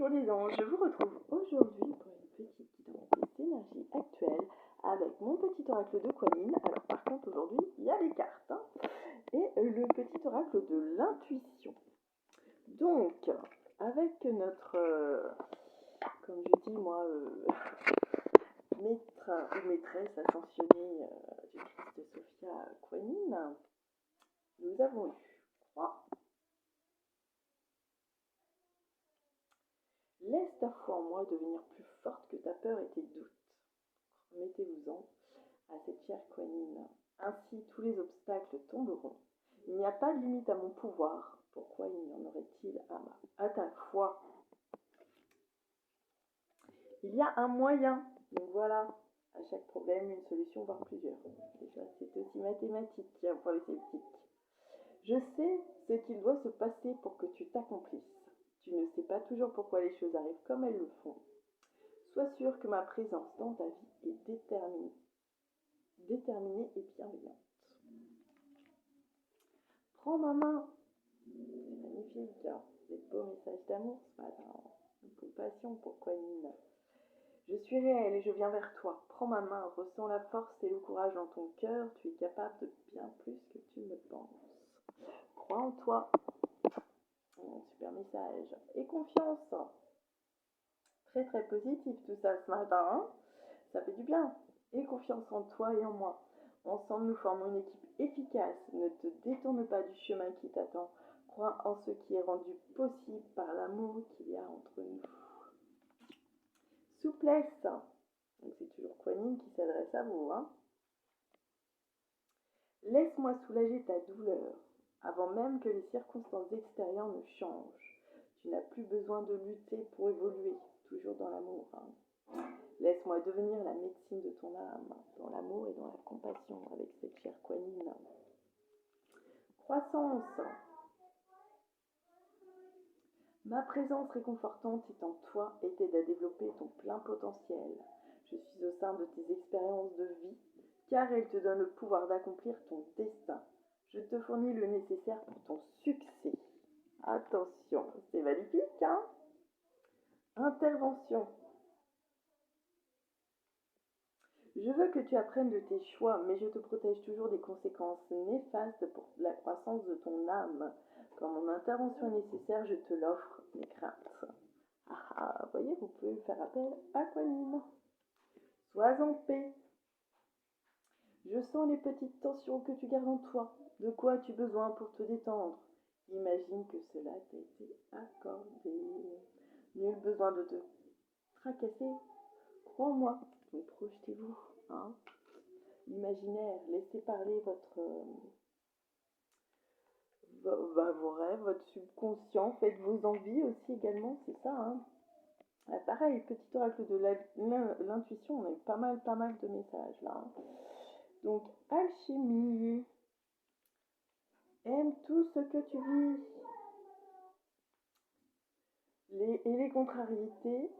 Bonjour les anges, je vous retrouve aujourd'hui pour une petite guidance des énergies actuelles avec mon petit oracle de Kuan-Yin. Alors par contre aujourd'hui il y a les cartes et le petit oracle de l'intuition. Donc avec notre, comme je dis moi, maître ou maîtresse ascensionnée du Christ Sophia Kuan-Yin, nous avons eu 3. Laisse ta foi en moi devenir plus forte que ta peur et tes doutes. Remettez-vous-en à cette chère Kuan-Yin. Ainsi, tous les obstacles tomberont. Il n'y a pas de limite à mon pouvoir. Pourquoi il y en aurait-il à ta foi? Il y a un moyen. Donc voilà, à chaque problème, une solution, voire plusieurs. Déjà, c'est aussi mathématique pour les sceptiques. Je sais ce qu'il doit se passer pour que tu t'accomplisses. Tu ne sais pas toujours pourquoi les choses arrivent comme elles le font. Sois sûr que ma présence dans ta vie est déterminée et bienveillante. Prends ma main. C'est magnifique. Des beaux messages d'amour ce matin. De compassion pour Kuan-Yin. Je suis réelle et je viens vers toi. Prends ma main, ressens la force et le courage dans ton cœur. Tu es capable de bien plus que tu ne penses. Crois en toi. Super message. Et confiance. Très très positif tout ça ce matin. Hein, ça fait du bien. Et confiance en toi et en moi. Ensemble, nous formons une équipe efficace. Ne te détourne pas du chemin qui t'attend. Crois en ce qui est rendu possible par l'amour qu'il y a entre nous. Souplesse. Donc c'est toujours Kuan-Yin qui s'adresse à vous. Hein. Laisse-moi soulager ta douleur avant même que les circonstances extérieures ne changent. Tu n'as plus besoin de lutter pour évoluer, toujours dans l'amour. Hein. Laisse-moi devenir la médecine de ton âme, dans l'amour et dans la compassion avec cette chère Kuan-Yin. Croissance. Ma présence réconfortante est en toi et t'aide à développer ton plein potentiel. Je suis au sein de tes expériences de vie, car elles te donnent le pouvoir d'accomplir ton destin. Je te fournis le nécessaire pour ton succès. Attention, c'est magnifique, hein? Intervention. Je veux que tu apprennes de tes choix, mais je te protège toujours des conséquences néfastes pour la croissance de ton âme. Quand mon intervention est nécessaire, je te l'offre, mes craintes. Ah, voyez, vous pouvez faire appel à Kuan-Yin. Sois en paix. Je sens les petites tensions que tu gardes en toi. De quoi as-tu besoin pour te détendre? Imagine que cela t'a été accordé. Nul besoin de te tracasser. Crois en moi. Donc projetez-vous. Hein. L'imaginaire, laissez parler vos rêves, votre subconscient. Faites vos envies aussi également, c'est ça. Hein. Pareil, petit oracle de l'intuition, on a eu pas mal de messages là. Hein. Donc, alchimie. Aime tout ce que tu vis. Les contrariétés.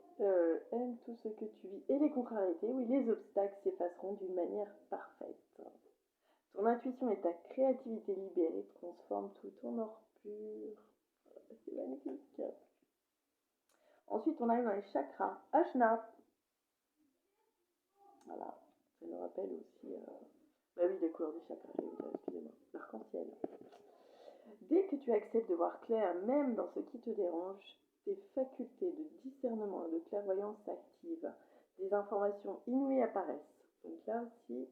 Aime tout ce que tu vis. Et les contrariétés, oui, les obstacles s'effaceront d'une manière parfaite. Ton intuition et ta créativité libérée transforment tout en or pur. C'est magnifique. Ensuite, on arrive dans les chakras. Ajna. Voilà. Ça nous rappelle aussi... Bah oui, les couleurs du chakra, excusez-moi. L'arc-en-ciel. Dès que tu acceptes de voir clair, même dans ce qui te dérange, tes facultés de discernement et de clairvoyance s'activent. Des informations inouïes apparaissent. Donc là aussi,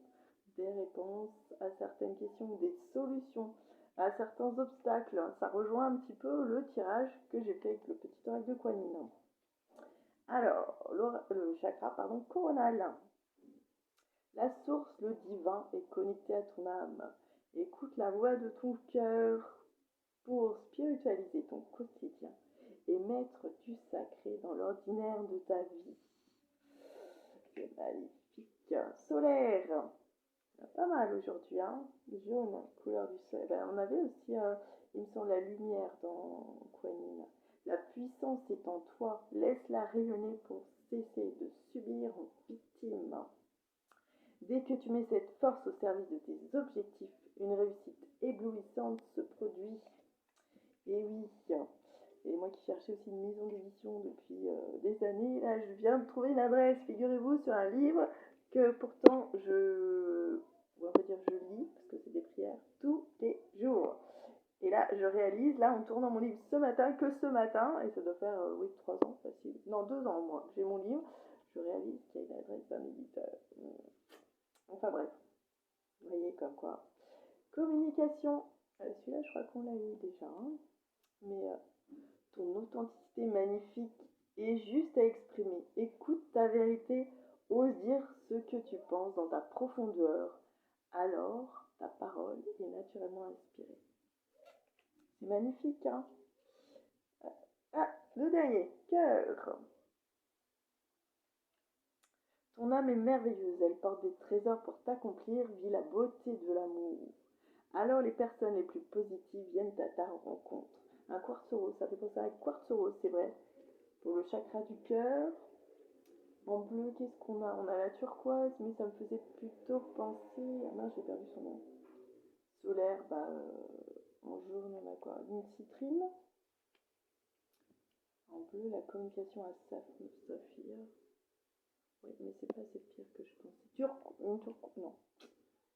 des réponses à certaines questions, des solutions à certains obstacles. Ça rejoint un petit peu le tirage que j'ai fait avec le petit oracle de Kuan-Yin. Alors, le chakra coronal. La source, le divin, est connecté à ton âme. Écoute la voix de ton cœur pour spiritualiser ton quotidien et mettre du sacré dans l'ordinaire de ta vie. C'est magnifique. Solaire. Pas mal aujourd'hui, hein. Jaune, couleur du soleil. On avait aussi, il me semble, la lumière dans Kuan-Yin. La puissance est en toi. Laisse-la rayonner pour cesser de subir en victime. Dès que tu mets cette force au service de tes objectifs, une réussite éblouissante se produit. Et oui, Et moi qui cherchais aussi une maison d'édition depuis des années, là je viens de trouver une adresse, figurez-vous, sur un livre que pourtant on va dire je lis, parce que c'est des prières, tous les jours. Et là, je réalise, là, en tournant mon livre ce matin, que ce matin, et ça doit faire, oui, 3 ans, facile, non, 2 ans au moins, que j'ai mon livre, je réalise qu'il y a une adresse d'un éditeur. Enfin bref, vous voyez comme quoi. Communication, celui-là, je crois qu'on l'a eu déjà, hein. Mais ton authenticité magnifique est juste à exprimer. Écoute ta vérité, ose dire ce que tu penses dans ta profondeur. Alors, ta parole est naturellement inspirée. C'est magnifique, hein? Ah, le dernier, cœur. Ton âme est merveilleuse, elle porte des trésors pour t'accomplir, vis la beauté de l'amour. Alors les personnes les plus positives viennent à ta rencontre. Un quartz rose, ça fait penser à un quartz rose, c'est vrai. Pour le chakra du cœur, en bleu, qu'est-ce qu'on a? On a la turquoise, mais ça me faisait plutôt penser... Ah mince, j'ai perdu son nom. Solaire, en jaune, on a quoi? Une citrine. En bleu, la communication à saphir. Oui, mais c'est pas cette pierre que je pensais. Non.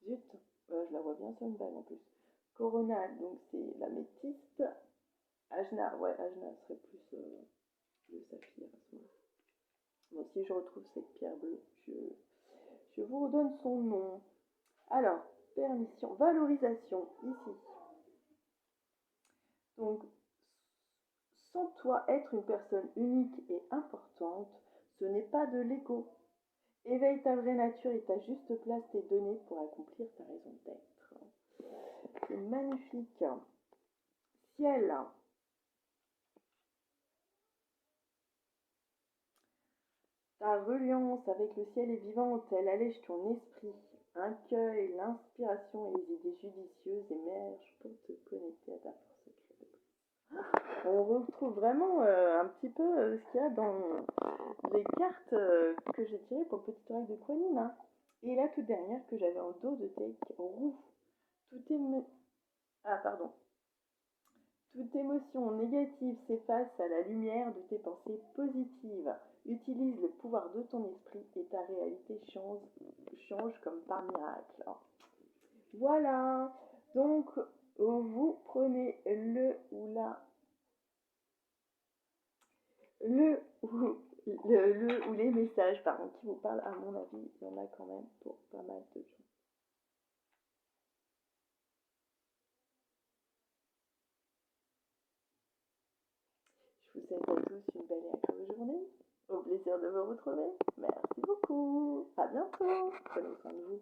Zut, je la vois bien sur une bague en plus. Corona, donc c'est la métiste. Ajna, ouais, Ajna serait plus le saphir à ce moment-là. Bon, si je retrouve cette pierre bleue, je vous redonne son nom. Alors, permission, valorisation, ici. Donc, sens-toi être une personne unique et importante, ce n'est pas de l'ego. Éveille ta vraie nature et ta juste place t'est donnée pour accomplir ta raison d'être. C'est magnifique. Ciel. Ta reliance avec le ciel est vivante, elle allège ton esprit. Un cueil, l'inspiration et les idées judicieuses émergent pour te connecter à ta force secrète. On retrouve vraiment un petit peu ce qu'il y a dans les cartes que j'ai tirées pour le petit oreille de Quanine. Hein. Et la toute dernière que j'avais en dos de take roux. Ah, pardon. Toute émotion négative s'efface à la lumière de tes pensées positives. Utilise le pouvoir de ton esprit et ta réalité change comme par miracle. Voilà. Donc, vous prenez le ou les messages qui vous parlent. À mon avis, il y en a quand même pour pas mal de gens. Je vous souhaite à tous une belle et agréable journée. Au plaisir de vous retrouver. Merci beaucoup. À bientôt. Prenez soin de vous.